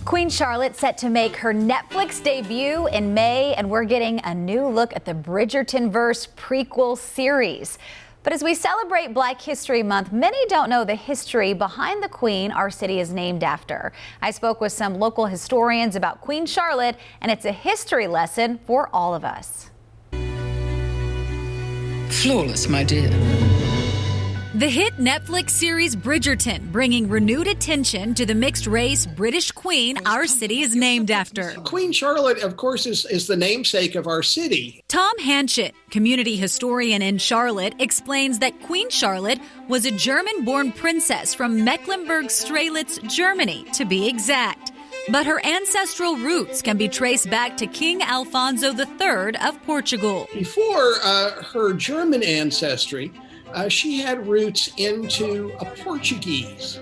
Queen Charlotte set to make her Netflix debut in May, and we're getting a new look at the Bridgerton-verse prequel series. But as we celebrate Black History Month, many don't know the history behind the Queen our city is named after. I spoke with some local historians about Queen Charlotte, and it's a history lesson for all of us. Flawless, my dear. The hit Netflix series Bridgerton, bringing renewed attention to the mixed-race British queen our city is named after. Queen Charlotte, of course, is the namesake of our city. Tom Hanchett, community historian in Charlotte, explains that Queen Charlotte was a German-born princess from Mecklenburg-Strelitz, Germany, to be exact. But her ancestral roots can be traced back to King Alfonso III of Portugal. Before her German ancestry, she had roots into a Portuguese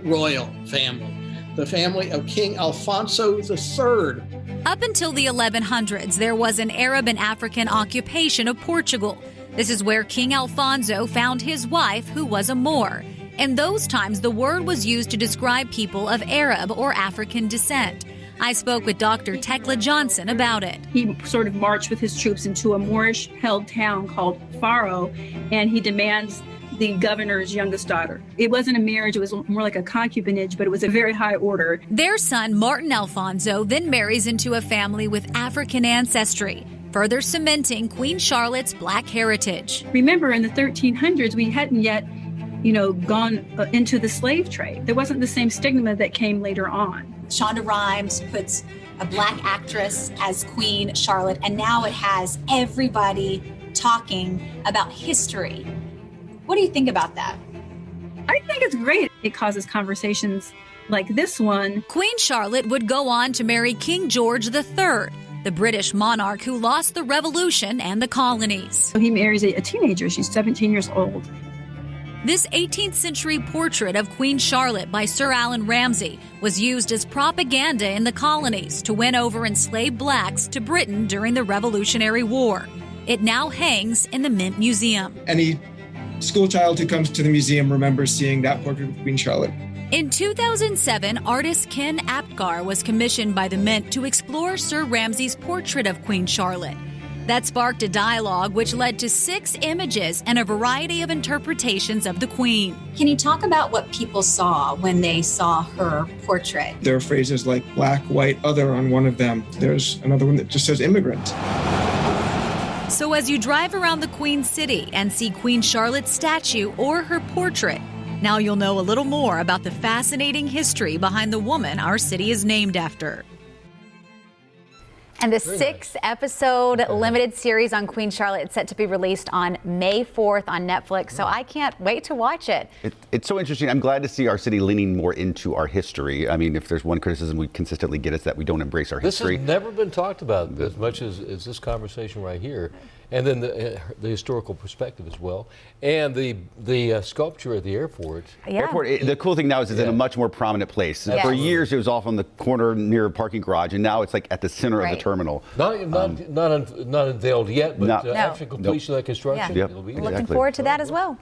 royal family, the family of King Alfonso III. Up until the 1100s, there was an Arab and African occupation of Portugal. This is where King Alfonso found his wife, who was a Moor. In those times, the word was used to describe people of Arab or African descent. I spoke with Dr. Tekla Johnson about it. He sort of marched with his troops into a Moorish-held town called Faro, and he demands the governor's youngest daughter. It wasn't a marriage, it was more like a concubinage, but it was a very high order. Their son, Martin Alfonso, then marries into a family with African ancestry, further cementing Queen Charlotte's Black heritage. Remember, in the 1300s, we hadn't yet gone into the slave trade. There wasn't the same stigma that came later on. Shonda Rhimes puts a Black actress as Queen Charlotte, and now it has everybody talking about history. What do you think about that? I think it's great. It causes conversations like this one. Queen Charlotte would go on to marry King George III, the British monarch who lost the Revolution and the colonies. He marries a teenager. She's 17 years old. This 18th century portrait of Queen Charlotte by Sir Allan Ramsay was used as propaganda in the colonies to win over enslaved blacks to Britain during the Revolutionary War. It now hangs in the Mint Museum. Any schoolchild who comes to the museum remembers seeing that portrait of Queen Charlotte. In 2007, artist Ken Apgar was commissioned by the Mint to explore Sir Ramsay's portrait of Queen Charlotte. That sparked a dialogue which led to 6 images and a variety of interpretations of the Queen. Can you talk about what people saw when they saw her portrait? There are phrases like black, white, other on one of them. There's another one that just says immigrant. So as you drive around the Queen City and see Queen Charlotte's statue or her portrait, now you'll know a little more about the fascinating history behind the woman our city is named after. And the 6-episode limited series on Queen Charlotte is set to be released on May 4th on Netflix, so I can't wait to watch it. It's so interesting. I'm glad to see our city leaning more into our history. I mean, if there's one criticism we consistently get, it's that we don't embrace our history. This has never been talked about as much as this conversation right here. And then the historical perspective as well, and the sculpture at the airport. Yeah. The cool thing now is it's in a much more prominent place. Yes. For years it was off on the corner near a parking garage, and now it's like at the center of the terminal. Not unveiled yet, but after completion of that construction, Yep. it'll be Looking forward to that as well.